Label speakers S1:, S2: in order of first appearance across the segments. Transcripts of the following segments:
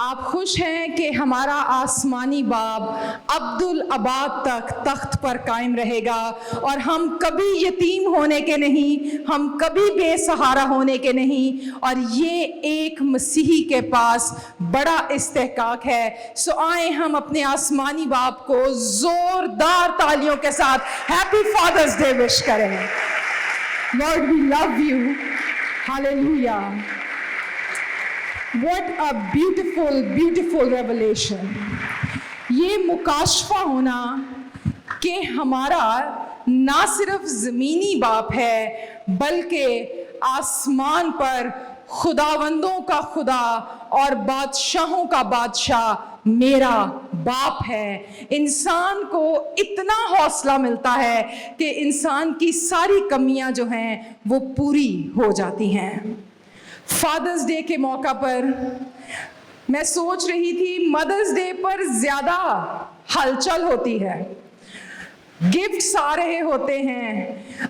S1: آپ خوش ہیں کہ ہمارا آسمانی باپ عبدالآباد تک تخت پر قائم رہے گا، اور ہم کبھی یتیم ہونے کے نہیں، ہم کبھی بے سہارا ہونے کے نہیں، اور یہ ایک مسیحی کے پاس بڑا استحقاق ہے۔ سو آئیں ہم اپنے آسمانی باپ کو زوردار تالیوں کے ساتھ ہیپی فادرز ڈے وش کریں۔ Lord, we love you. Hallelujah. What a beautiful, beautiful revelation. یہ مکاشفہ ہونا کہ ہمارا نہ صرف زمینی باپ ہے بلکہ آسمان پر خداوندوں کا خدا اور بادشاہوں کا بادشاہ میرا باپ ہے۔ انسان کو اتنا حوصلہ ملتا ہے کہ انسان کی ساری کمیاں جو ہیں وہ پوری ہو جاتی ہیں۔ فادرز ڈے کے موقع پر میں سوچ رہی تھی مدرز ڈے پر زیادہ ہلچل ہوتی ہے، گفٹس آ رہے ہوتے ہیں،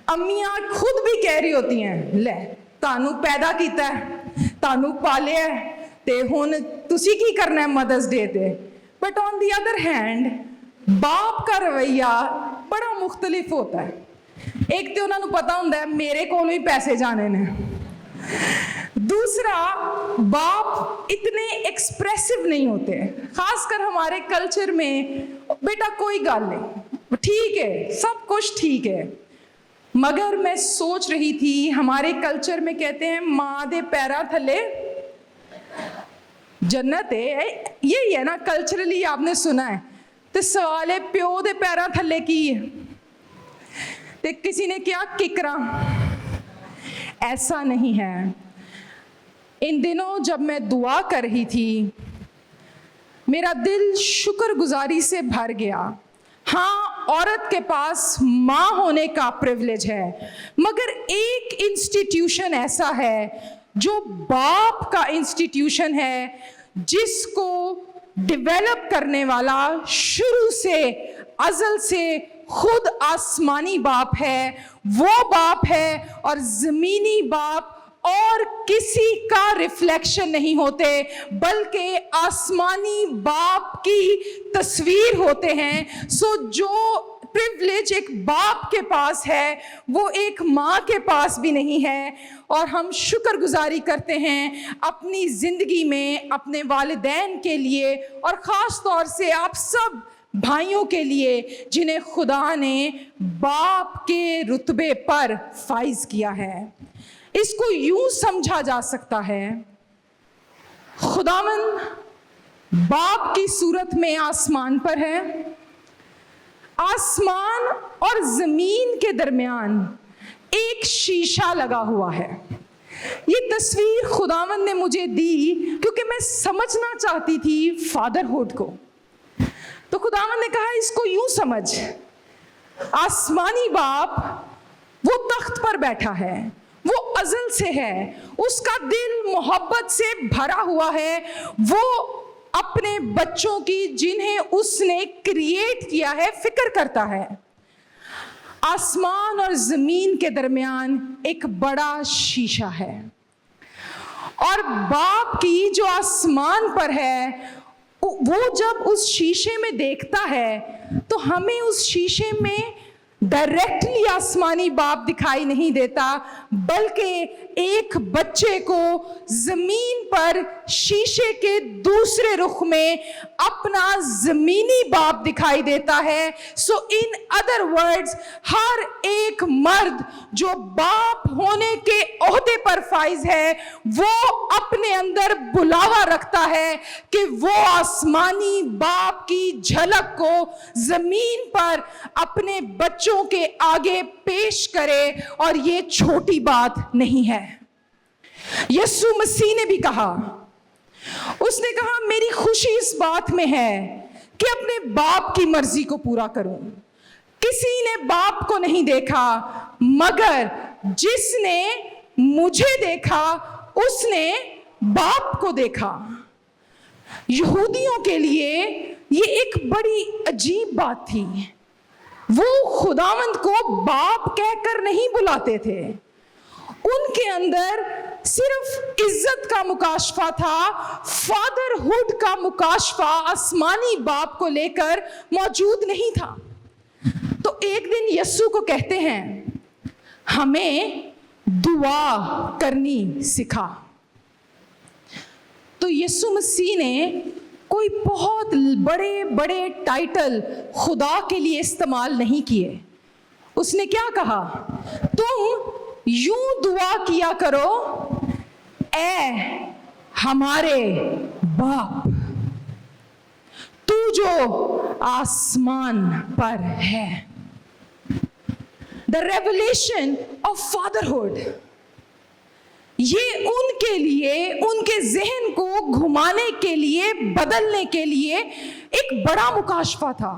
S1: امیاں خود بھی کہہ رہی ہوتی ہیں لے تانوں پیدا کیتا ہے، تانوں پالیا ہے تے ہن تسی کی کرنا ہے مدرز ڈے تے۔ But on the other hand باپ کا رویہ بڑا مختلف ہوتا ہے۔ ایک تو انہوں نے پتا ہوتا ہے میرے کولوں ہی پیسے جانے نے، دوسرا باپ اتنے ایکسپریسو نہیں ہوتے، خاص کر ہمارے کلچر میں بیٹا کوئی گل نہیں، ٹھیک ہے سب کچھ ٹھیک ہے۔ مگر میں سوچ رہی تھی ہمارے کلچر میں کہتے ہیں ماں دے پیرا تھلے جنت ہے، یہی ہے نا کلچرلی آپ نے سنا ہے۔ تو سوال ہے پیو دے پیرا تھلے کی ہے، تو کسی نے کیا ککراں، ایسا نہیں ہے۔ ان دنوں جب میں دعا کر رہی تھی میرا دل شکر گزاری سے بھر گیا۔ ہاں عورت کے پاس ماں ہونے کا پریولیج ہے، مگر ایک انسٹیٹیوشن ایسا ہے جو باپ کا انسٹیٹیوشن ہے، جس کو ڈیولپ کرنے والا شروع سے ازل سے خود آسمانی باپ ہے۔ وہ باپ ہے اور زمینی باپ اور کسی کا ریفلیکشن نہیں ہوتے بلکہ آسمانی باپ کی تصویر ہوتے ہیں۔ سو جو پریولیج ایک باپ کے پاس ہے وہ ایک ماں کے پاس بھی نہیں ہے، اور ہم شکر گزاری کرتے ہیں اپنی زندگی میں اپنے والدین کے لیے، اور خاص طور سے آپ سب بھائیوں کے لیے جنہیں خدا نے باپ کے رتبے پر فائز کیا ہے۔ اس کو یوں سمجھا جا سکتا ہے خداوند باپ کی صورت میں آسمان پر ہے، آسمان اور زمین کے درمیان ایک شیشہ لگا ہوا ہے۔ یہ تصویر خداوند نے مجھے دی کیونکہ میں سمجھنا چاہتی تھی فادرہڈ کو۔ تو خداوند نے کہا اس کو یوں سمجھ، آسمانی باپ وہ تخت پر بیٹھا ہے، وہ ازل سے ہے، اس کا دل محبت سے بھرا ہوا ہے، وہ اپنے بچوں کی جنہیں اس نے کریٹ کیا ہے فکر کرتا ہے۔ آسمان اور زمین کے درمیان ایک بڑا شیشہ ہے، اور باپ کی جو آسمان پر ہے وہ جب اس شیشے میں دیکھتا ہے تو ہمیں اس شیشے میں ڈائریکٹلی آسمانی باپ دکھائی نہیں دیتا، بلکہ ایک بچے کو زمین پر شیشے کے دوسرے رخ میں اپنا زمینی باپ دکھائی دیتا ہے۔ سو ان ادر ورڈز ہر ایک مرد جو باپ ہونے کے عہدے پر فائز ہے وہ اپنے اندر بلاوا رکھتا ہے کہ وہ آسمانی باپ کی جھلک کو زمین پر اپنے بچوں کے آگے پیش کرے، اور یہ چھوٹی بات نہیں ہے۔ یسوع مسیح نے بھی کہا، اس نے کہا میری خوشی اس بات میں ہے کہ اپنے باپ کی مرضی کو پورا کروں۔ کسی نے باپ کو نہیں دیکھا مگر جس نے مجھے دیکھا اس نے باپ کو دیکھا۔ یہودیوں کے لیے یہ ایک بڑی عجیب بات تھی، وہ خداوند کو باپ کہہ کر نہیں بلاتے تھے، ان کے اندر सिर्फ इज्जत का मुकाशफा था, फादरहुड का मुकाशफा आसमानी बाप को लेकर मौजूद नहीं था। तो एक दिन यीशु को कहते हैं, हमें दुआ करनी सिखा। तो यीशु मसीह ने कोई बहुत बड़े बड़े टाइटल खुदा के लिए इस्तेमाल नहीं किए। उसने क्या कहा, तुम यूं दुआ किया करो, ऐ हमारे बाप तू जो आसमान पर है। द रेवलेशन ऑफ फादरहुड, ये उनके लिए, उनके जहन को घुमाने के लिए, बदलने के लिए एक बड़ा मुकाशफा था।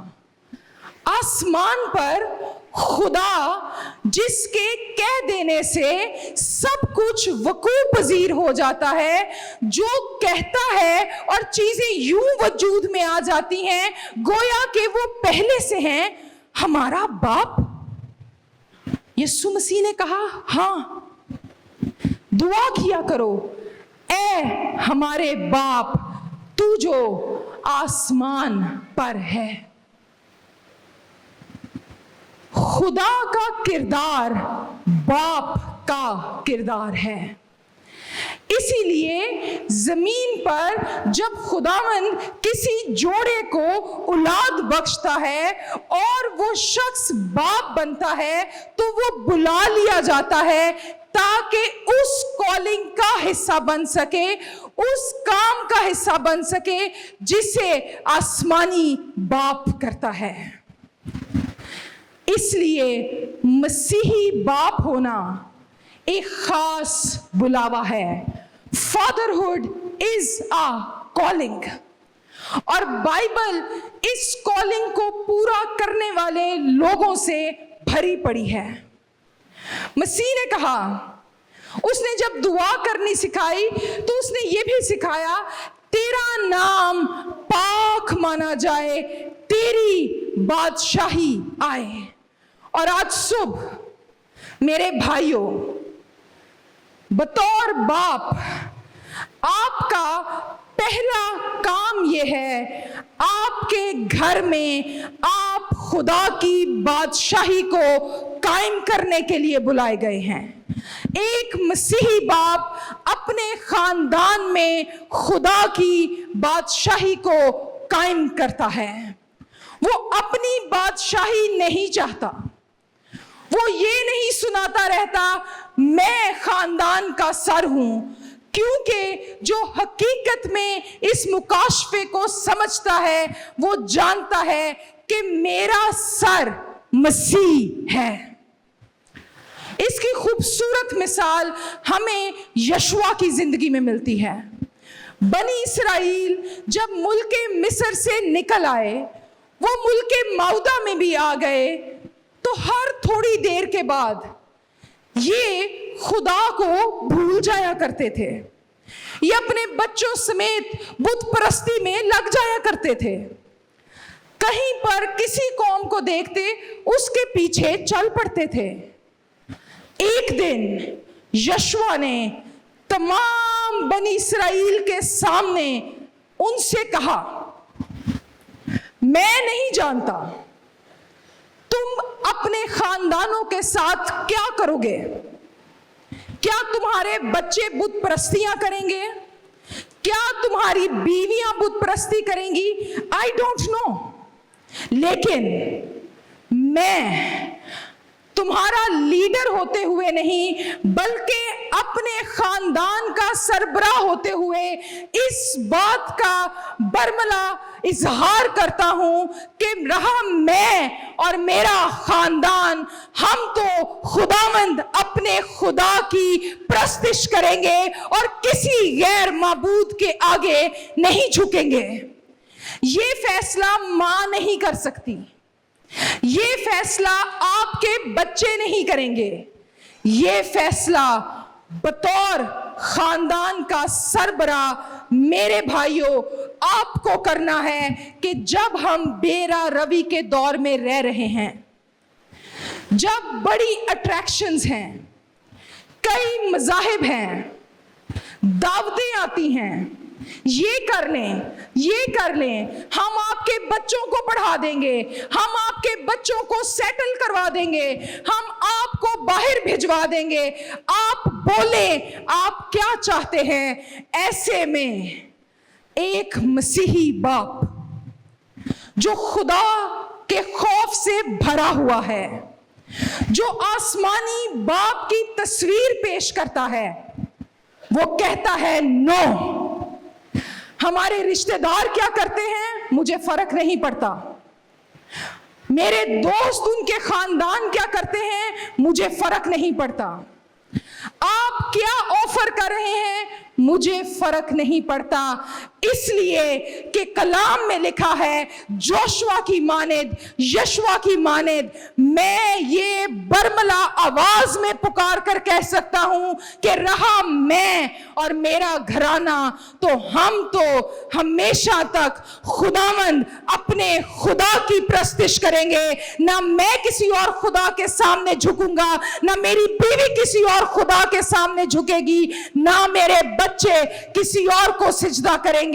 S1: आसमान पर खुदा जिसके कह देने से सब कुछ वकूअ पजीर हो जाता है, जो कहता है और चीजें यूं वजूद में आ जाती हैं गोया कि वो पहले से हैं, हमारा बाप। यीशु मसीह ने कहा, हाँ, दुआ किया करो, ऐ हमारे बाप तू जो आसमान पर है। खुदा का किरदार बाप का किरदार है। इसीलिए जमीन पर जब खुदावन किसी जोड़े को औलाद बख्शता है और वो शख्स बाप बनता है, तो वो बुला लिया जाता है ताकि उस कॉलिंग का हिस्सा बन सके, उस काम का हिस्सा बन सके जिसे आसमानी बाप करता है। इसलिए मसीही बाप होना एक खास बुलावा है। फादरहुड इज अ कॉलिंग, और बाइबल इस कॉलिंग को पूरा करने वाले लोगों से भरी पड़ी है। मसीह ने कहा, उसने जब दुआ करनी सिखाई तो उसने ये भी सिखाया, तेरा नाम पाक माना जाए, तेरी बादशाही आए। और आज सुबह मेरे भाइयों, बतौर बाप आपका पहला काम यह है, आपके घर में आप खुदा की बादशाही को कायम करने के लिए बुलाए गए हैं। एक मसीही बाप अपने खानदान में खुदा की बादशाही को कायम करता है। वो अपनी बादशाही नहीं चाहता। वो ये नहीं सुनाता रहता, मैं खानदान का सर हूं, क्योंकि जो हकीकत में इस मुकाशफे को समझता है वो जानता है कि मेरा सर मसीह है। इसकी खूबसूरत मिसाल हमें यशुआ की जिंदगी में मिलती है। बनी इसराइल जब मुल्के मिस्र से निकल आए, वो मुल्के मौदा में भी आ गए, तो हर थोड़ी देर के बाद ये खुदा को भूल जाया करते थे। ये अपने बच्चों समेत बुत परस्ती में लग जाया करते थे। कहीं पर किसी कौम को देखते उसके पीछे चल पड़ते थे। एक दिन यशुआ ने तमाम बनी इसराइल के सामने उनसे कहा, मैं नहीं जानता तुम अपने खानदानों के साथ क्या करोगे। क्या तुम्हारे बच्चे बुत परस्तियां करेंगे? क्या तुम्हारी बीवियां बुत परस्ती करेंगी? आई डोंट नो, लेकिन मैं तुम्हारा लीडर होते हुए नहीं, बल्कि अपने खानदान का सरबराह होते हुए इस बात का बरमला इजहार करता हूं कि रहा मैं और मेरा खानदान, हम तो खुदावंद अपने खुदा की प्रस्तिश करेंगे और किसी गैर माबूद के आगे नहीं झुकेंगे। ये फैसला मां नहीं कर सकती, ये फैसला आपके बच्चे नहीं करेंगे, ये फैसला बतौर खानदान का सरबराह मेरे भाइयों आपको करना है कि जब हम बेरा रवि के दौर में रह रहे हैं, जब बड़ी अट्रैक्शंस हैं, कई मज़ाहिब हैं, दावतें आती हैं, ये कर लें, हम आपके बच्चों को पढ़ा देंगे, हम आपके बच्चों को सेटल करवा देंगे, हम आपको बाहर भिजवा देंगे, आप बोलें आप क्या चाहते हैं। ऐसे में एक मसीही बाप जो खुदा के खौफ से भरा हुआ है, जो आसमानी बाप की तस्वीर पेश करता है, वो कहता है नो। हमारे रिश्तेदार क्या करते हैं मुझे फर्क नहीं पड़ता, मेरे दोस्त उनके खानदान क्या करते हैं मुझे फर्क नहीं पड़ता, आप क्या ऑफर कर रहे हैं मुझे फर्क नहीं पड़ता, इसलिए कि कलाम में लिखा है जोशुआ की मानिद, यशुआ की मानिद, मैं ये बरमला आवाज में पुकार कर कह सकता हूं कि रहा मैं और मेरा घराना तो हम तो हमेशा तक खुदावंद अपने खुदा की प्रस्तिश करेंगे। ना मैं किसी और खुदा के सामने झुकूंगा, ना मेरी बीवी किसी और खुदा के सामने झुकेगी, ना मेरे बच्चे किसी और को सिजदा करेंगे,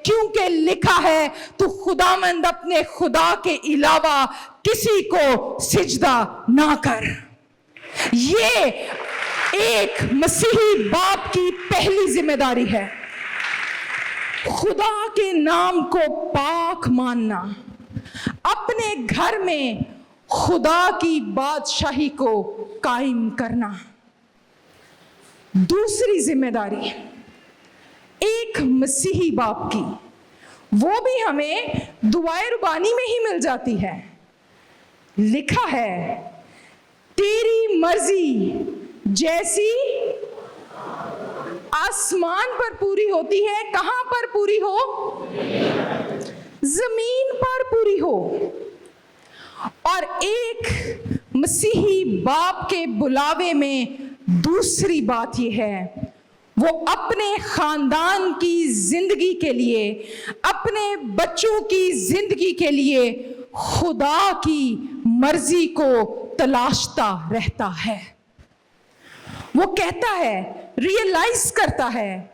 S1: क्योंकि लिखा है तू खुदावंद अपने खुदा के अलावा किसी को सिजदा ना कर। ये एक मसीही बाप की पहली जिम्मेदारी है, खुदा के नाम को पाक मानना, अपने घर में खुदा की बादशाही को कायम करना। दूसरी जिम्मेदारी एक मसीही बाप की, वो भी हमें दुआए रुबानी में ही मिल जाती है। लिखा है तेरी मर्जी जैसी आसमान पर पूरी होती है, कहां पर पूरी हो? जमीन पर पूरी हो। और एक मसीही बाप के बुलावे में दूसरी बात यह है, वो अपने खानदान की जिंदगी के लिए, अपने बच्चों की जिंदगी के लिए खुदा की मर्जी को तलाशता रहता है। वो कहता है, रियलाइज करता है,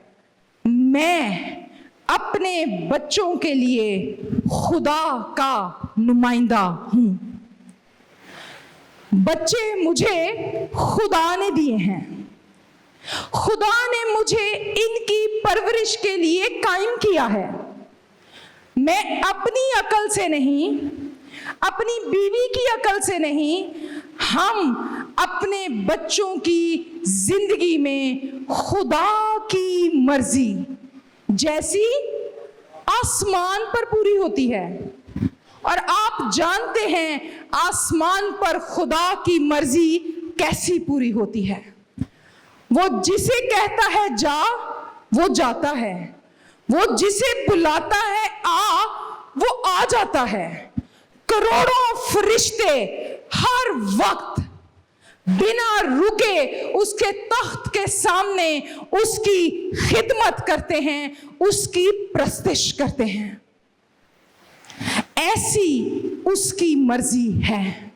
S1: मैं अपने बच्चों के लिए खुदा का नुमाइंदा हूं। बच्चे मुझे खुदा ने दिए हैं, खुदा ने मुझे इनकी परवरिश के लिए कायम किया है। मैं अपनी अकल से नहीं, अपनी बीवी की अकल से नहीं, हम अपने बच्चों की जिंदगी में खुदा की मर्जी जैसी आसमान पर पूरी होती है। और आप जानते हैं आसमान पर खुदा की मर्जी कैसी पूरी होती है। वो जिसे कहता है जा, वो जाता है, वो जिसे बुलाता है आ, वो आ जाता है। करोड़ों फरिश्ते हर वक्त बिना रुके उसके तख्त के सामने उसकी खिदमत करते हैं, उसकी प्रस्तिश करते हैं। ऐसी उसकी मर्जी है।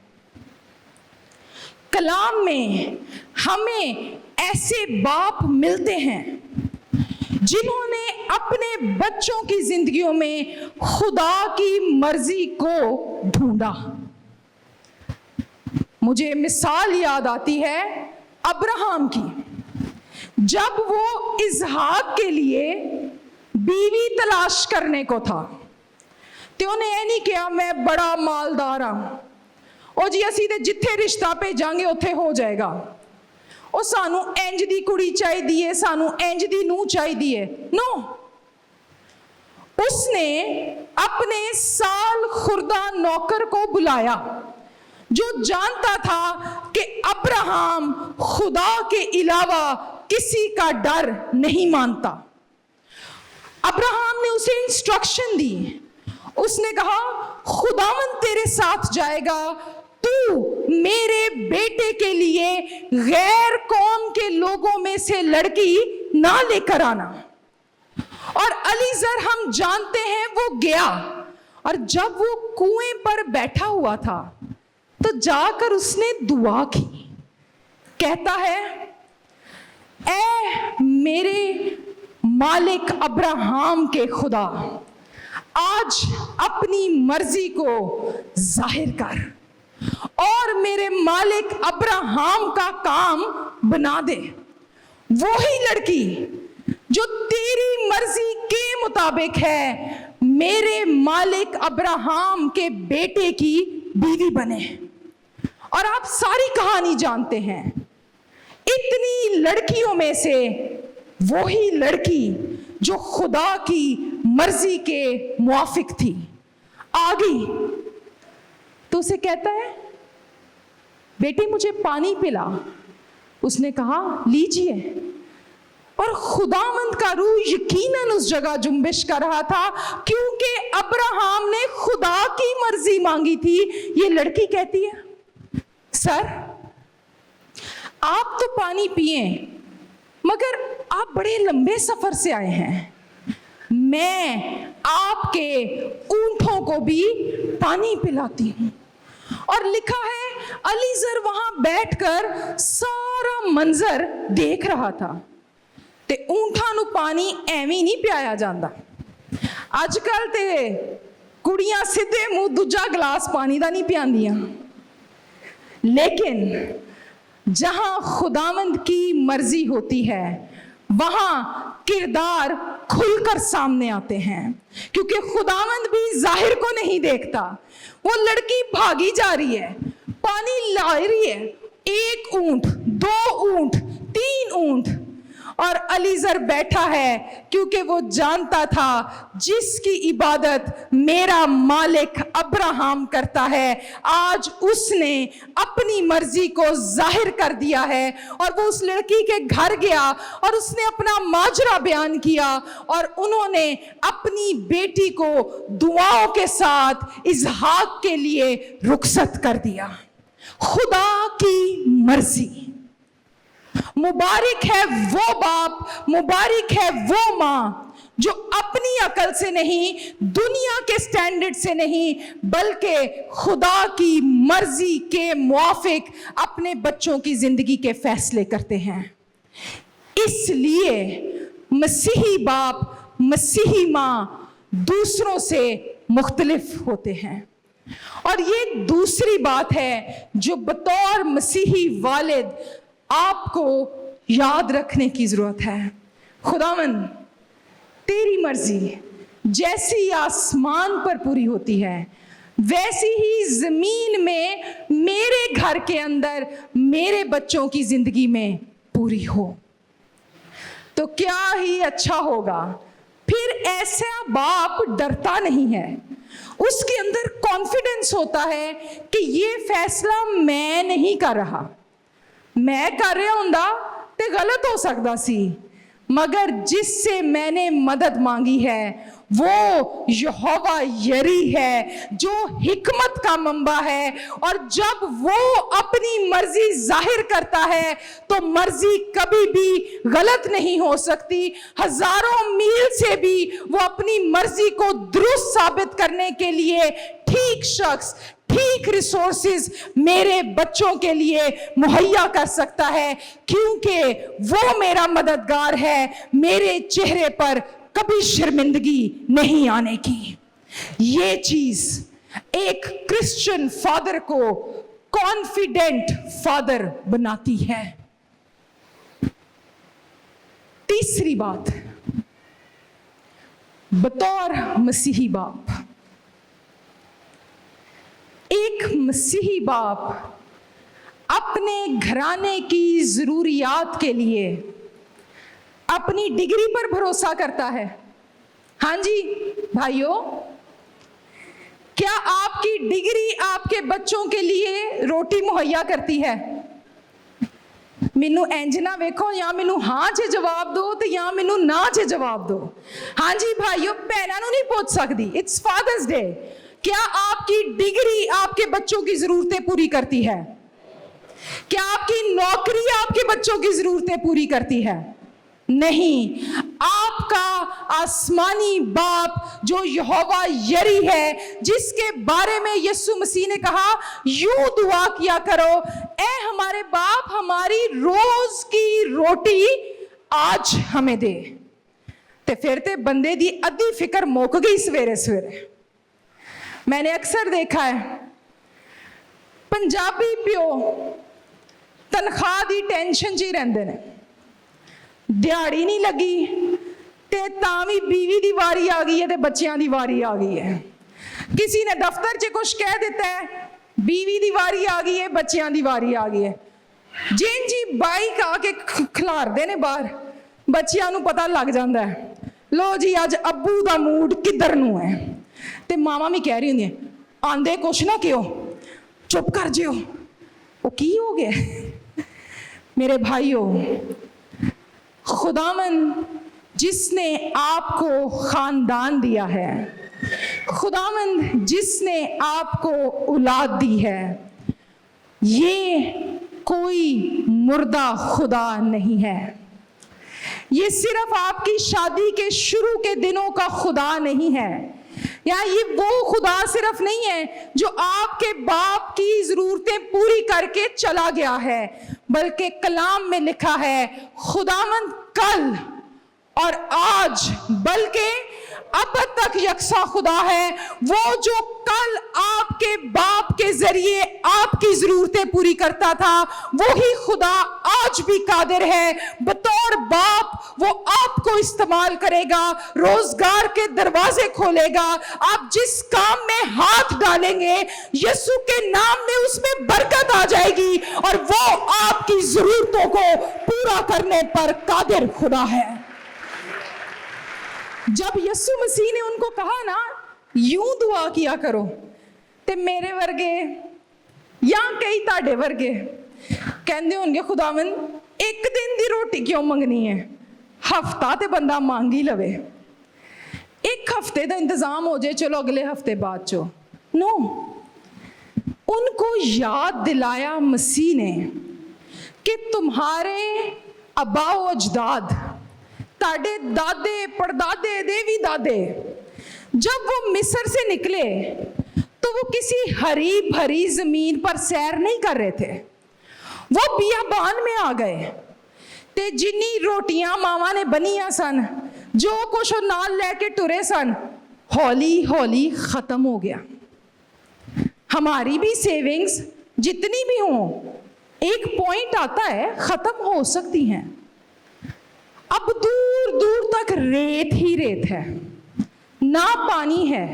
S1: कलाम में हमें ऐसे बाप मिलते हैं जिन्होंने अपने बच्चों की जिंदगियों में खुदा की मर्जी को ढूंढा। मुझे मिसाल याद आती है अब्राहम की। जब वो इसहाक के लिए बीवी तलाश करने को था तो उन्हें यह नहीं किया मैं बड़ा मालदार हाँ, ओ जी असी ते जिथे रिश्ता भेजांगे उत्थे हो जाएगा, ओ सानू इंज दी कुड़ी चाहिदी है, सानू इंज दी नूह चाहिदी है। नो, उसने अपने साल खुर्दा नौकर को बुलाया जो जानता था कि अब्राहम खुदा के अलावा किसी का डर नहीं मानता। अब्राहम ने उसे इंस्ट्रक्शन दी, उसने कहा खुदावंद तेरे साथ जाएगा, तू मेरे बेटे के लिए गैर कौम के लोगों में से लड़की ना लेकर आना। और अलीजर हम जानते हैं वो गया, और जब वो कुएं पर बैठा हुआ था तो जाकर उसने दुआ की। कहता है, ऐ मेरे मालिक अब्राहम के खुदा, आज अपनी मर्जी को जाहिर कर और मेरे मालिक अब्राहम का काम बना दे। वही लड़की जो तेरी मर्जी के मुताबिक है, मेरे मालिक अब्राहम के बेटे की बीवी बने। और आप सारी कहानी जानते हैं, इतनी लड़कियों में से वही लड़की जो खुदा की मर्जी के मुआफिक थी आ गई तो उसे कहता है, बेटी मुझे पानी पिला। उसने कहा, लीजिए। और खुदावंद का रूह यकीनन उस जगह जुम्बिश कर रहा था, क्योंकि अब्राहम ने खुदा की मर्जी मांगी थी। ये लड़की कहती है, सर आप तो पानी पिए, मगर आप बड़े लंबे सफर से आए हैं, मैं आपके ऊंटों को भी पानी पिलाती हूं। और लिखा है, अलीजर वहां बैठकर सारा मंजर देख रहा था। ते ऊंटां नूं पानी एवें नहीं पियाया जाता। अजकल ते कुड़ियां सीधे मुंह दूजा गिलास पानी दा नहीं पियांदियां, लेकिन जहां खुदावंद की मर्जी होती है वहां किरदार खुलकर सामने आते हैं, क्योंकि खुदावंद भी जाहिर को नहीं देखता। वो लड़की भागी जा रही है, पानी ला रही है, 1 ऊंट, 2 ऊंट, 3 ऊंट, और अलीजर बैठा है, क्योंकि वो जानता था जिसकी इबादत मेरा मालिक अब्राहम करता है, आज उसने अपनी मर्जी को जाहिर कर दिया है। और वो उस लड़की के घर गया और उसने अपना माजरा बयान किया, और उन्होंने अपनी बेटी को दुआओं के साथ इसहाक के लिए रुखसत कर दिया। खुदा की मर्जी। मुबारक है वो बाप, मुबारक है वो माँ जो अपनी अकल से नहीं, दुनिया के स्टैंडर्ड से नहीं, बल्कि खुदा की मर्जी के मुआफिक अपने बच्चों की जिंदगी के फैसले करते हैं। इसलिए मसीही बाप, मसीही माँ दूसरों से मुख्तलिफ होते हैं। और ये दूसरी बात है जो बतौर मसीही वालिद आपको याद रखने की जरूरत है। खुदावन, तेरी मर्जी जैसी आसमान पर पूरी होती है, वैसी ही जमीन में मेरे घर के अंदर मेरे बच्चों की जिंदगी में पूरी हो तो क्या ही अच्छा होगा। फिर ऐसा बाप डरता नहीं है, उसके अंदर कॉन्फिडेंस होता है कि ये फैसला मैं नहीं कर रहा, मैं कर रहा हुंदा ते गलत हो सकता सी, मगर जिससे मैंने मदद मांगी है वो यहोवा यरी है, जो हिकमत का मंबा है। और जब वो अपनी मर्जी जाहिर करता है तो मर्जी कभी भी गलत नहीं हो सकती। हजारों मील से भी वो अपनी मर्जी को दुरुस्त साबित करने के लिए ठीक शख्स, ठीक रिसोर्सेज मेरे बच्चों के लिए मुहैया कर सकता है, क्योंकि वो मेरा मददगार है। मेरे चेहरे पर कभी शर्मिंदगी नहीं आने की। ये चीज एक क्रिश्चियन फादर को कॉन्फिडेंट फादर बनाती है। तीसरी बात, बतौर मसीही बाप, एक मसीही बाप अपने घराने की जरूरियात के लिए अपनी डिग्री पर भरोसा करता है। हाँ जी भाइयों, क्या आपकी डिग्री आपके बच्चों के लिए रोटी मुहैया करती है? मैनू इंज ना वेखो, या मैनू हाँ च जवाब दो तो या मैनू ना च जवाब दो। हाँ जी भाइयों, भैनों नूं नहीं पूछ सकती, इट्स फादर्स डे। क्या आपकी डिग्री आपके बच्चों की जरूरतें पूरी करती है? क्या आपकी नौकरी आपके बच्चों की जरूरतें पूरी करती है? नहीं। आपका आसमानी बाप जो यहोवा यरी है, जिसके बारे में यीशु मसीह ने कहा यूं दुआ किया करो, ए हमारे बाप हमारी रोज की रोटी आज हमें दे। ਤੇ ਫਿਰ ਤੇ ਬੰਦੇ ਦੀ ਅੱਧੀ ਫਿਕਰ ਮੁੱਕ ਗਈ ਸਵੇਰੇ ਸਵੇਰੇ। मैंने अक्सर देखा है पंजाबी प्यो तनख्वाह की टेंशन च ही रहंदे ने, दिहाड़ी नहीं लगी ते तां भी बीवी की वारी आ गई है ते बच्चियां की वारी आ गई है। किसी ने दफ्तर च कुछ कह दिता है, बीवी की वारी आ गई है, बच्चियां की वारी आ गई है। जिन जी बाइक आके खिलारदे ने बाहर, बच्चियां नूं पता लग जाता है, लो जी अज अब्बू का मूड किधर नूं है। ते मामा भी कह रही होंगी आंदे कुछ ना क्यों, चुप कर जियो, वो की हो गया। मेरे भाइयों, खुदावंद जिसने आपको खानदान दिया है, खुदावंद जिसने आपको औलाद दी है, ये कोई मुर्दा खुदा नहीं है। ये सिर्फ आपकी शादी के शुरू के दिनों का खुदा नहीं है, या ये वो खुदा सिर्फ नहीं है जो आपके बाप की जरूरतें पूरी करके चला गया है, बल्कि कलाम में लिखा है खुदावंद कल और आज बल्कि अब तक यकसा खुदा है। वो जो कल आपके बाप के जरिए आपकी जरूरतें पूरी करता था, वही खुदा आज भी कादिर है। बतौर बाप वो आपको इस्तेमाल करेगा, रोजगार के दरवाजे खोलेगा। आप जिस काम में हाथ डालेंगे यीशु के नाम में उसमें बरकत आ जाएगी, और वो आपकी जरूरतों को पूरा करने पर कादिर खुदा है। जब यीशु मसीह ने उनको कहा ना यूं दुआ किया करो, ते मेरे वर्गे या कई ताड़े वर्गे कहंदे होंगे खुदावंद एक दिन दी रोटी क्यों मंगनी है, हफ्ता ते बंदा मांग ही लवे, एक हफ्ते का इंतजाम हो जाए, चलो अगले हफ्ते बाद चो। नो, उनको याद दिलाया मसीह ने कि तुम्हारे अबाओ अजदाद, ताड़े दादे परदादे देवी दादे, जब वो मिस्र से निकले तो वो किसी हरी भरी जमीन पर सैर नहीं कर रहे थे, वो बियाबान में आ गए। ते जिन्नी रोटियां मावा ने बनिया सन, जो कुछ नाल लेके टुरे सन, हौली हौली खत्म हो गया। हमारी भी सेविंग्स जितनी भी हों, एक पॉइंट आता है खत्म हो सकती हैं। अब दूर दूर तक रेत ही रेत है, ना पानी है,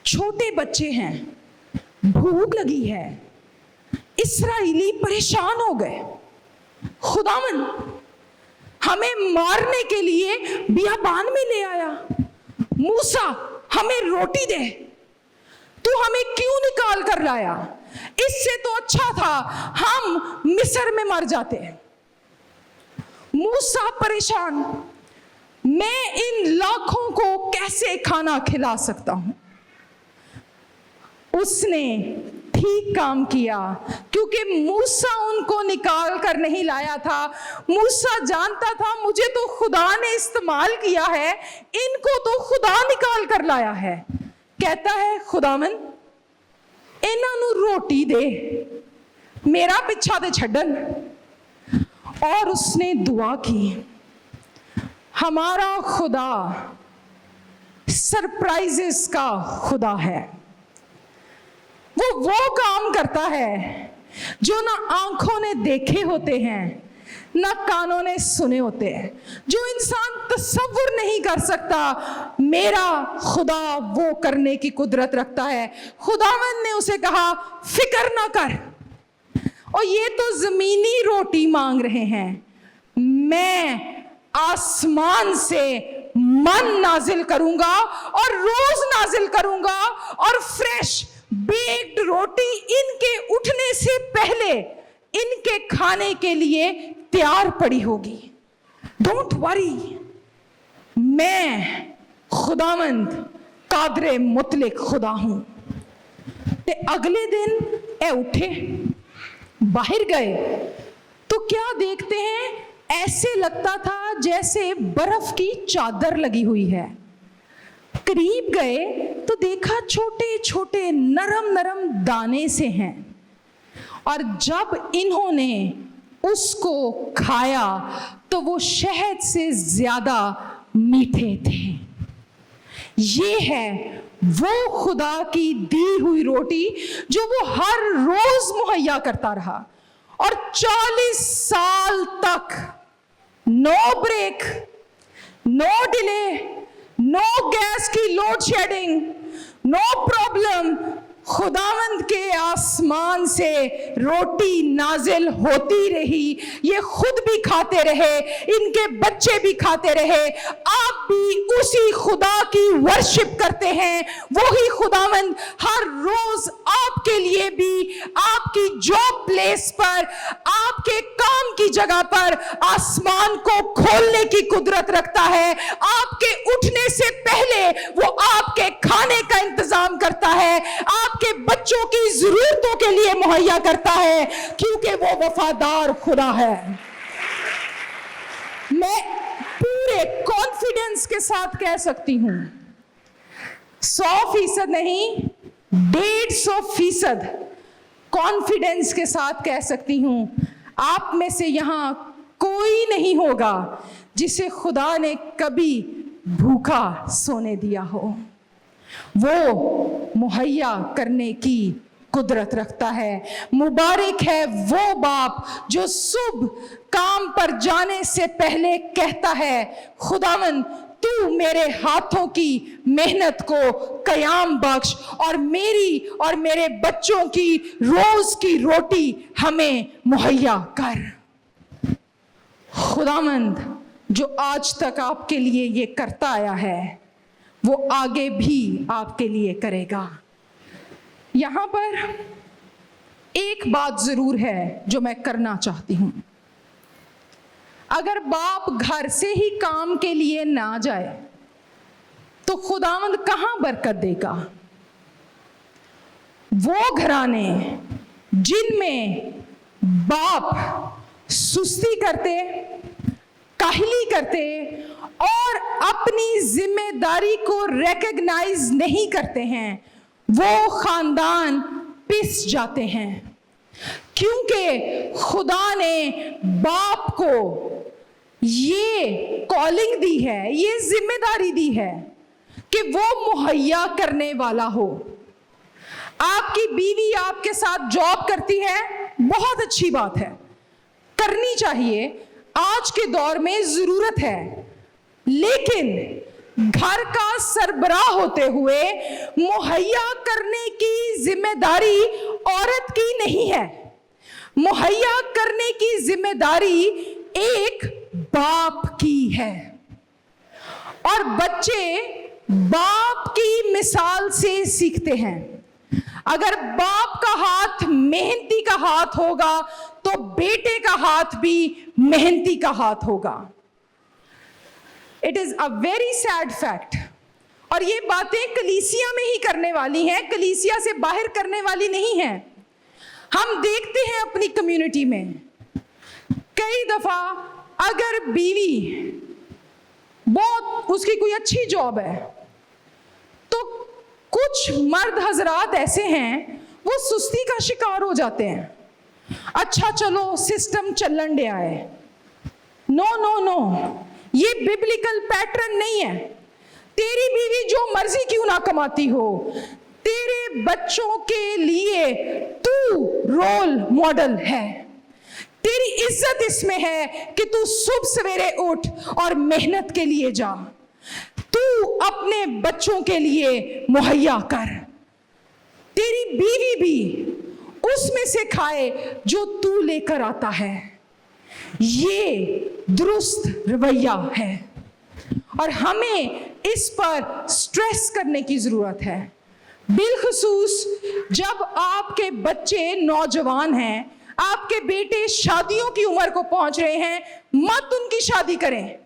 S1: छोटे बच्चे हैं, भूख लगी है। इस्राएली परेशान हो गए, खुदावंद हमें मारने के लिए बियाबान में ले आया, मूसा हमें रोटी दे, तू हमें क्यों निकाल कर लाया, इससे तो अच्छा था हम मिस्र में मर जाते। मूसा परेशान, मैं इन लाखों को कैसे खाना खिला सकता हूं। उसने ठीक काम किया, क्योंकि मूसा उनको निकाल कर नहीं लाया था। मूसा जानता था मुझे तो खुदा ने इस्तेमाल किया है, इनको तो खुदा निकाल कर लाया है। कहता है खुदावंद इन्हां नूं रोटी दे, मेरा पिछा ते छड्डन। और उसने दुआ की। हमारा खुदा सरप्राइजेस का खुदा है। वो काम करता है जो ना आंखों ने देखे होते हैं, ना कानों ने सुने होते हैं, जो इंसान तसव्वुर नहीं कर सकता। मेरा खुदा वो करने की कुदरत रखता है। खुदावंद ने उसे कहा फिक्र ना कर, और ये तो जमीनी रोटी मांग रहे हैं, मैं आसमान से मन नाजिल करूंगा और रोज नाजिल करूंगा, और फ्रेश बेक्ड रोटी इनके उठने से पहले इनके खाने के लिए तैयार पड़ी होगी। डोंट वरी, मैं खुदावंद कादरे मुतलक खुदा हूं। ते अगले दिन ए उठे, बाहर गए तो क्या देखते हैं, ऐसे लगता था जैसे बर्फ की चादर लगी हुई है। करीब गए तो देखा छोटे छोटे नरम नरम दाने से हैं, और जब इन्होंने उसको खाया तो वो शहद से ज्यादा मीठे थे। ये है वो खुदा की दी हुई रोटी जो वो हर रोज मुहैया करता रहा, और 40 साल तक no break, no delay, no gas की लोड शेडिंग, नो प्रॉब्लम, खुदावंद के आसमान से रोटी नाजिल होती रही। ये खुद भी खाते रहे, इनके बच्चे भी खाते रहे। आप भी उसी खुदा की वर्शिप करते हैं। वही खुदावंद हर रोज आपके लिए भी आपकी जॉब प्लेस पर, आपके काम की जगह पर आसमान को खोलने की कुदरत रखता है। आपके उठने से पहले वो आपके खाने का इंतजाम करता है, आपके बच्चों की जरूरतों के लिए मुहैया करता है, क्योंकि वो वफादार खुदा है। मैं पूरे कॉन्फिडेंस के साथ कह सकती हूं, 100% नहीं, 150% कॉन्फिडेंस के साथ कह सकती हूं, आप में से यहां कोई नहीं होगा जिसे खुदा ने कभी भूखा सोने दिया हो। वो मुहैया करने की कुदरत रखता है। मुबारक है वो बाप जो सुबह काम पर जाने से पहले कहता है, खुदावंद तू मेरे हाथों की मेहनत को कयाम बख्श और मेरी और मेरे बच्चों की रोज की रोटी हमें मुहैया कर। खुदावंद जो आज तक आपके लिए ये करता आया है, वो आगे भी आपके लिए करेगा। यहां पर एक बात जरूर है जो मैं करना चाहती हूं। अगर बाप घर से ही काम के लिए ना जाए तो खुदावंद कहां बरकत देगा? वो घराने जिनमें बाप सुस्ती करते, काहली करते और अपनी जिम्मेदारी को रिकॉग्नाइज नहीं करते हैं, वो खानदान पिस जाते हैं। क्योंकि खुदा ने बाप को ये कॉलिंग दी है, ये जिम्मेदारी दी है कि वो मुहैया करने वाला हो। आपकी बीवी आपके साथ जॉब करती है, बहुत अच्छी बात है, करनी चाहिए, आज के दौर में जरूरत है। लेकिन घर का सरबराह होते हुए मुहैया करने की जिम्मेदारी औरत की नहीं है। मुहैया करने की जिम्मेदारी एक बाप की है, और बच्चे बाप की मिसाल से सीखते हैं। अगर बाप का हाथ मेहनती का हाथ होगा तो बेटे का हाथ भी मेहनती का हाथ होगा। It is a very sad fact. और ये बातें कलीसिया में ही करने वाली हैं, कलीसिया से बाहर करने वाली नहीं हैं। हम देखते हैं अपनी कम्युनिटी में कई दफा, अगर बीवी बहुत उसकी कोई अच्छी जॉब है तो कुछ मर्द हजरात ऐसे हैं वो सुस्ती का शिकार हो जाते हैं। अच्छा चलो सिस्टम चलन दे आए, नो नो नो, ये बिब्लिकल पैटर्न नहीं है। तेरी बीवी जो मर्जी क्यों ना कमाती हो, तेरे बच्चों के लिए तू रोल मॉडल है। तेरी इज्जत इसमें है कि तू सुबह सवेरे उठ और मेहनत के लिए जा, तू अपने बच्चों के लिए मुहैया कर। तेरी बीवी भी उसमें से खाए जो तू लेकर आता है। ये दुरुस्त रवैया है और हमें इस पर स्ट्रेस करने की जरूरत है। बिलखसूस जब आपके बच्चे नौजवान हैं, आपके बेटे शादियों की उम्र को पहुंच रहे हैं, मत उनकी शादी करें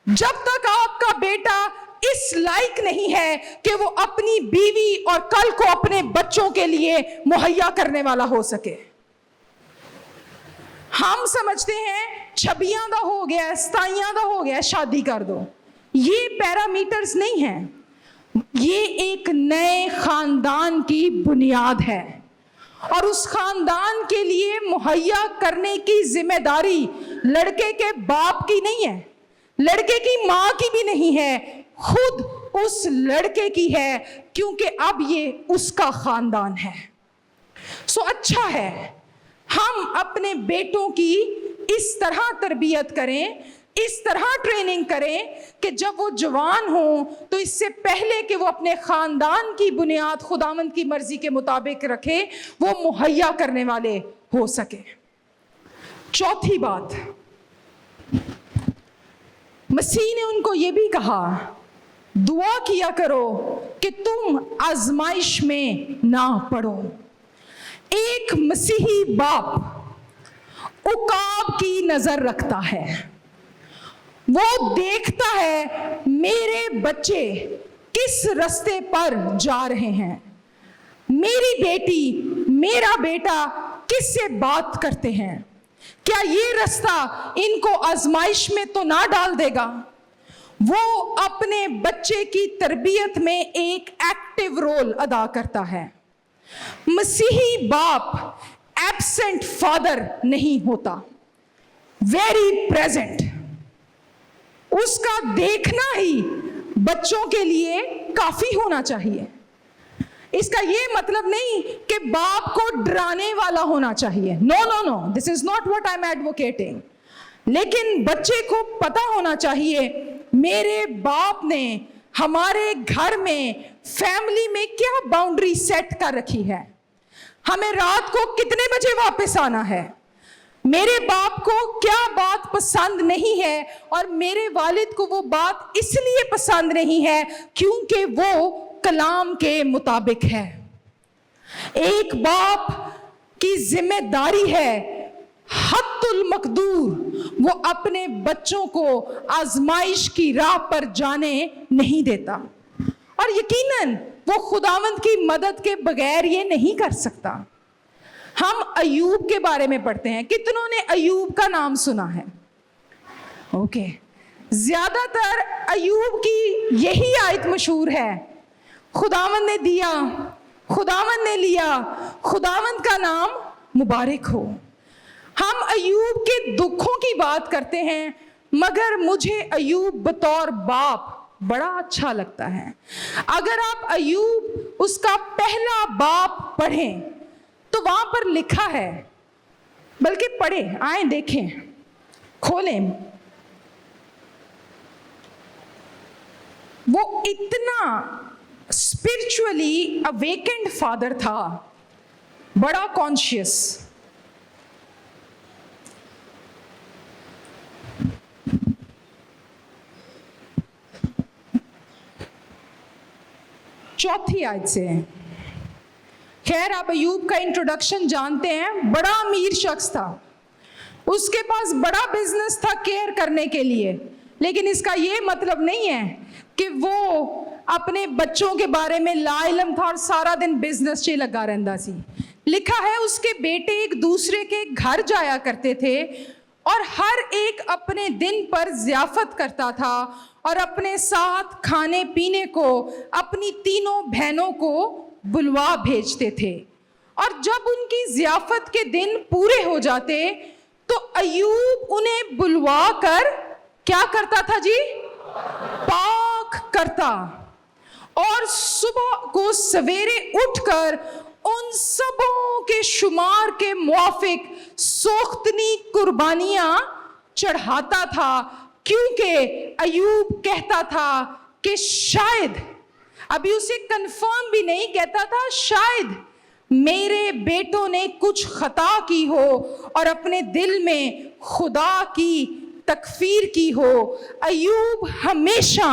S1: जब तक आपका बेटा इस लायक नहीं है कि वो अपनी बीवी और कल को अपने बच्चों के लिए मुहैया करने वाला हो सके। हम समझते हैं 26 दा हो गया, 27 दा हो गया, शादी कर दो। ये पैरामीटर्स नहीं है, ये एक नए खानदान की बुनियाद है और उस खानदान के लिए मुहैया करने की जिम्मेदारी लड़के के बाप की नहीं है, लड़के की माँ की भी नहीं है, खुद उस लड़के की है, क्योंकि अब ये उसका खानदान है। सो अच्छा है हम अपने बेटों की इस तरह तरबियत करें, इस तरह ट्रेनिंग करें कि जब वो जवान हों तो इससे पहले कि वो अपने खानदान की बुनियाद खुदावंद की मर्जी के मुताबिक रखे, वो मुहैया करने वाले हो सके। चौथी बात, मसीह ने उनको ये भी कहा, दुआ किया करो कि तुम आजमाइश में ना पड़ो। एक मसीही बाप उकाब की नजर रखता है, वो देखता है मेरे बच्चे किस रास्ते पर जा रहे हैं, मेरी बेटी मेरा बेटा किससे बात करते हैं, क्या ये रास्ता इनको आजमाइश में तो ना डाल देगा। वो अपने बच्चे की तरबियत में एक एक्टिव रोल अदा करता है। मसीही बाप एब्सेंट फादर नहीं होता, वेरी प्रेजेंट। उसका देखना ही बच्चों के लिए काफी होना चाहिए। इसका ये मतलब नहीं कि बाप को डराने वाला होना चाहिए, no no no, this is not what I am advocating. लेकिन बच्चे को पता होना चाहिए मेरे बाप ने हमारे घर में, फैमिली में क्या बाउंड्री सेट कर रखी है, हमें रात को कितने बजे वापस आना है, मेरे बाप को क्या बात पसंद नहीं है, और मेरे वालिद को वो बात इसलिए पसंद नहीं है क्योंकि वो कलाम के मुताबिक है। एक बाप की जिम्मेदारी है हत्तुल मकदूर, वो अपने बच्चों को आजमाइश की राह पर जाने नहीं देता, और यकीनन वो खुदावंद की मदद के बगैर ये नहीं कर सकता। हम अयूब के बारे में पढ़ते हैं, कितनों ने अयूब का नाम सुना है? ओके, ज्यादातर अयूब की यही आयत मशहूर है, खुदावंद ने दिया, खुदावंद ने लिया, खुदावंद का नाम मुबारक हो। हम अयूब के दुखों की बात करते हैं, मगर मुझे अयूब बतौर बाप बड़ा अच्छा लगता है। अगर आप अयूब उसका पहला बाप पढ़ें तो वहां पर लिखा है, बल्कि पढ़े, आए देखें, खोलें, वो इतना स्पिरिचुअली अवेकेंड फादर था, बड़ा कॉन्शियस। चौथी आयत से, खैर आप अयूब का इंट्रोडक्शन जानते हैं, बड़ा अमीर शख्स था, उसके पास बड़ा बिजनेस था केयर करने के लिए, लेकिन इसका ये मतलब नहीं है कि वो अपने बच्चों के बारे में लाइलम था और सारा दिन बिजनेस से लगा रहता सी। लिखा है उसके बेटे एक दूसरे के घर जाया करते थे और हर एक अपने दिन पर ज़ियाफत करता था और अपने साथ खाने पीने को अपनी तीनों बहनों को बुलवा भेजते थे। और जब उनकी ज़ियाफत के दिन पूरे हो जाते तो अयूब उन्हें बुलवा कर क्या करता था जी? पाक करता, और सुबह को सवेरे उठकर उन सबों के शुमार के मुआफिक सोख्तनी कुर्बानियां चढ़ाता था, क्योंकि अयूब कहता था कि शायद, अभी उसे कंफर्म भी नहीं, कहता था शायद मेरे बेटों ने कुछ खता की हो और अपने दिल में खुदा की तकफीर की हो। अयूब हमेशा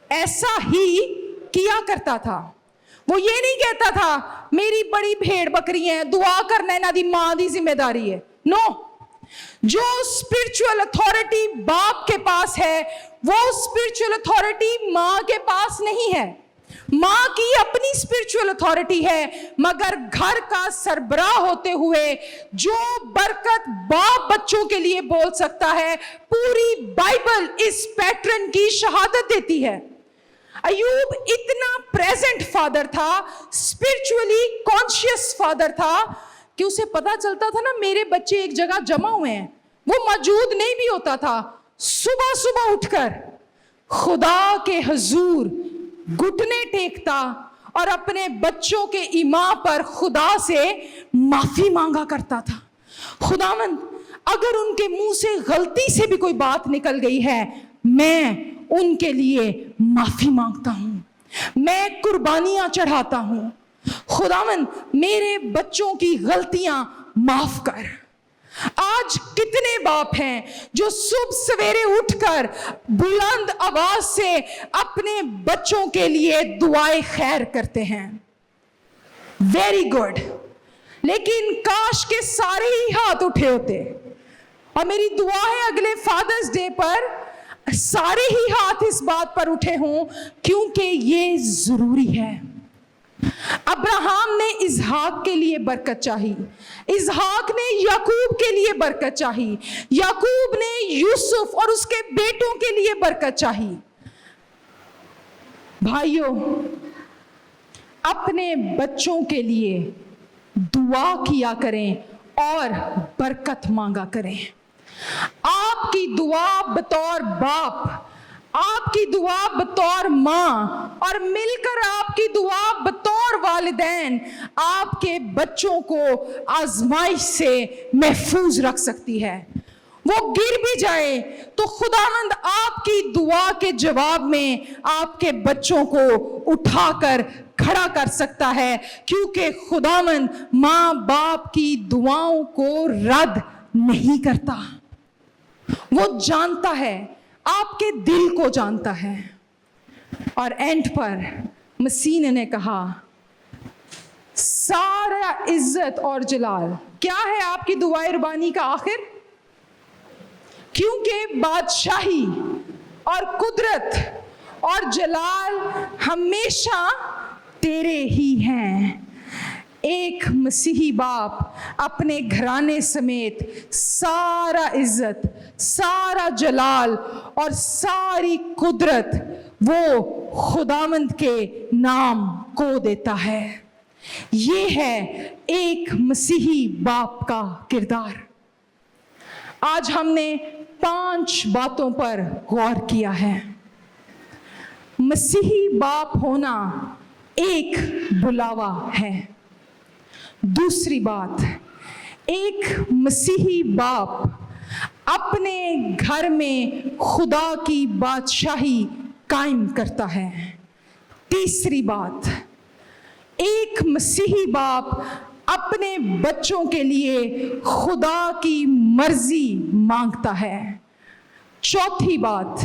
S1: ऐसा ही किया करता था। वो ये नहीं कहता था मेरी बड़ी भेड़ बकरियां हैं, दुआ करना इन्हां दी मां दी जिम्मेदारी है। नो, जो स्पिरिचुअल अथॉरिटी बाप के पास है वो स्पिरिचुअल अथॉरिटी मां के पास नहीं है। मां की अपनी स्पिरिचुअल अथॉरिटी है, मगर घर का सरबराह होते हुए जो बरकत बाप बच्चों के लिए बोल सकता है, पूरी बाइबल इस पैटर्न की शहादत देती है। अयूब इतना प्रेजेंट फादर था, स्पिरिचुअली कॉन्शियस फादर था कि उसे पता चलता था ना मेरे बच्चे एक जगह जमा हुए हैं, वो मौजूद नहीं भी होता था सुबह सुबह उठकर खुदा के हुजूर घुटने टेकता और अपने बच्चों के ईमा पर खुदा से माफी मांगा करता था। खुदावंद, अगर उनके मुंह से गलती से भी कोई बात निकल गई है, मैं उनके लिए माफी मांगता हूं, मैं कुर्बानियां चढ़ाता हूं। खुदावंद, मेरे बच्चों की गलतियां माफ कर। आज कितने बाप हैं जो सुबह सवेरे उठकर बुलंद आवाज से अपने बच्चों के लिए दुआएं खैर करते हैं। वेरी गुड, लेकिन काश के सारे ही हाथ उठे होते। और मेरी दुआ है अगले फादर्स डे पर सारे ही हाथ इस बात पर उठे हों, क्योंकि ये जरूरी है। अब्राहम ने इसहाक के लिए बरकत चाही, इसहाक ने याकूब के लिए बरकत चाही, याकूब ने यूसुफ और उसके बेटों के लिए बरकत चाही। भाइयों, अपने बच्चों के लिए दुआ किया करें और बरकत मांगा करें। आपकी दुआ बतौर बाप, आपकी दुआ बतौर माँ और मिलकर आपकी दुआ बतौर वालिदैन आपके बच्चों को आजमाइश से महफूज रख सकती है। वो गिर भी जाए तो खुदावंद आपकी दुआ के जवाब में आपके बच्चों को उठाकर खड़ा कर सकता है, क्योंकि खुदावंद माँ बाप की दुआओं को रद्द नहीं करता। वो जानता है, आपके दिल को जानता है। और एंड पर मसीह ने कहा, सारा इज्जत और जलाल क्या है आपकी दुआए रबानी का आखिर? क्योंकि बादशाही और कुदरत और जलाल हमेशा तेरे ही हैं। एक मसीही बाप अपने घराने समेत सारा इज्जत, सारा जलाल और सारी कुदरत वो खुदावंद के नाम को देता है। ये है एक मसीही बाप का किरदार। आज हमने 5 बातों पर गौर किया है। मसीही बाप होना एक बुलावा है। दूसरी बात, एक मसीही बाप अपने घर में खुदा की बादशाही कायम करता है। तीसरी बात, एक मसीही बाप अपने बच्चों के लिए खुदा की मर्जी मांगता है। चौथी बात,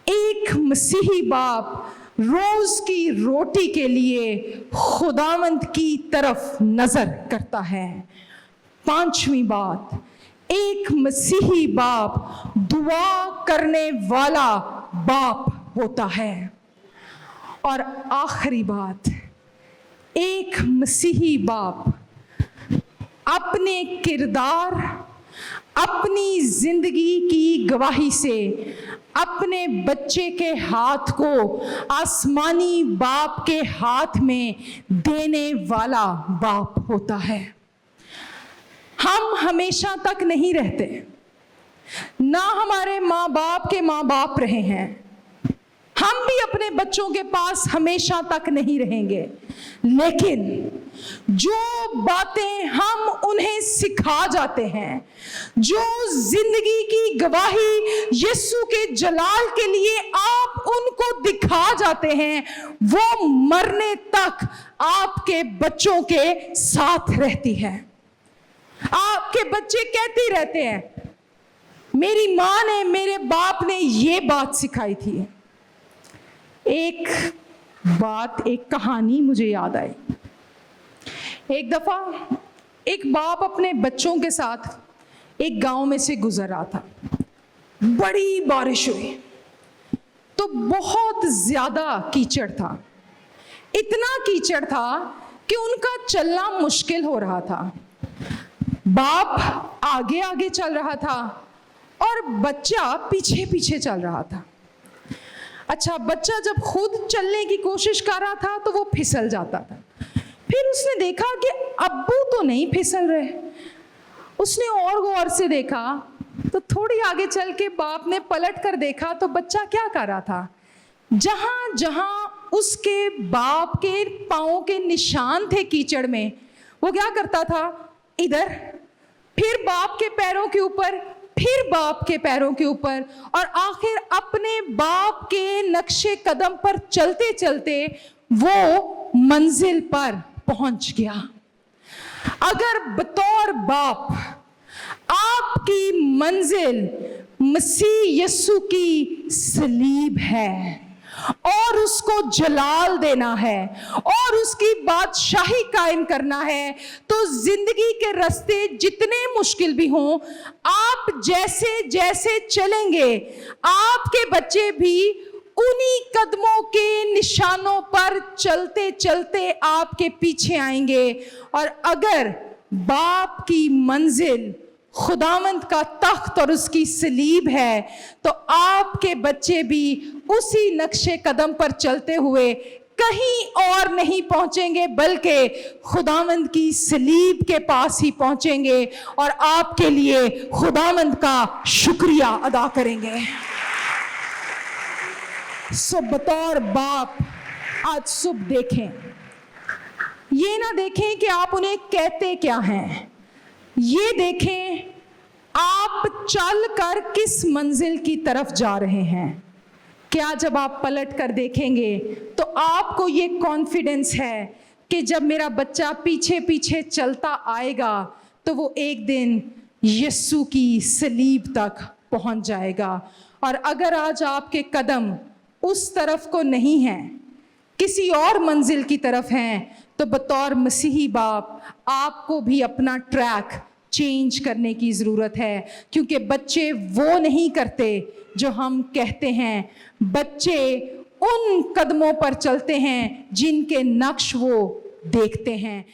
S1: एक मसीही बाप रोज की रोटी के लिए खुदावंद की तरफ नजर करता है। पांचवी बात, एक मसीही बाप दुआ करने वाला बाप होता है। और आखिरी बात, एक मसीही बाप अपने किरदार, अपनी जिंदगी की गवाही से अपने बच्चे के हाथ को आसमानी बाप के हाथ में देने वाला बाप होता है। हम हमेशा तक नहीं रहते, ना हमारे माँ बाप के माँ बाप रहे हैं, हम भी अपने बच्चों के पास हमेशा तक नहीं रहेंगे। लेकिन जो बातें हम उन्हें सिखा जाते हैं, जो जिंदगी की गवाही यीशु के जलाल के लिए आप उनको दिखा जाते हैं, वो मरने तक आपके बच्चों के साथ रहती है। आपके बच्चे कहते रहते हैं, मेरी माँ ने, मेरे बाप ने ये बात सिखाई थी। एक बात, एक कहानी मुझे याद आई। एक दफा एक बाप अपने बच्चों के साथ एक गांव में से गुजर रहा था। बड़ी बारिश हुई तो बहुत ज्यादा कीचड़ था। इतना कीचड़ था कि उनका चलना मुश्किल हो रहा था। बाप आगे आगे चल रहा था और बच्चा पीछे पीछे चल रहा था। अच्छा, बच्चा जब खुद चलने की कोशिश कर रहा था तो वो फिसल जाता था। फिर उसने देखा कि अब्बू तो नहीं फिसल रहे। उसने और गौर से देखा तो थोड़ी आगे चल के बाप ने पलट कर देखा तो बच्चा क्या कर रहा था। जहां जहां उसके बाप के पाँव के निशान थे कीचड़ में, वो क्या करता था, इधर, फिर बाप के पैरों के ऊपर, फिर बाप के पैरों के ऊपर, और आखिर अपने बाप के नक्शे कदम पर चलते चलते वो मंजिल पर पहुंच गया। अगर बतौर बाप आपकी मंजिल मसीह यीशु की सलीब है और उसको जलाल देना है और उसकी बादशाही कायम करना है, तो जिंदगी के रास्ते जितने मुश्किल भी हों, आप जैसे जैसे चलेंगे, आपके बच्चे भी उन्हीं कदमों के निशानों पर चलते चलते आपके पीछे आएंगे। और अगर बाप की मंजिल खुदावंद का तख्त और उसकी सलीब है, तो आपके बच्चे भी उसी नक्शे कदम पर चलते हुए कहीं और नहीं पहुंचेंगे, बल्कि खुदावंद की सलीब के पास ही पहुंचेंगे और आपके लिए खुदावंद का शुक्रिया अदा करेंगे। सो बतौर बाप आज सुबह देखें, ये ना देखें कि आप उन्हें कहते क्या हैं, ये देखें आप चल कर किस मंजिल की तरफ जा रहे हैं। क्या जब आप पलट कर देखेंगे तो आपको ये कॉन्फिडेंस है कि जब मेरा बच्चा पीछे पीछे चलता आएगा तो वो एक दिन यीशु की सलीब तक पहुंच जाएगा। और अगर आज आपके कदम उस तरफ को नहीं हैं, किसी और मंजिल की तरफ हैं, तो बतौर मसीही बाप आपको भी अपना ट्रैक चेंज करने की ज़रूरत है, क्योंकि बच्चे वो नहीं करते जो हम कहते हैं, बच्चे उन कदमों पर चलते हैं जिनके नक्श वो देखते हैं।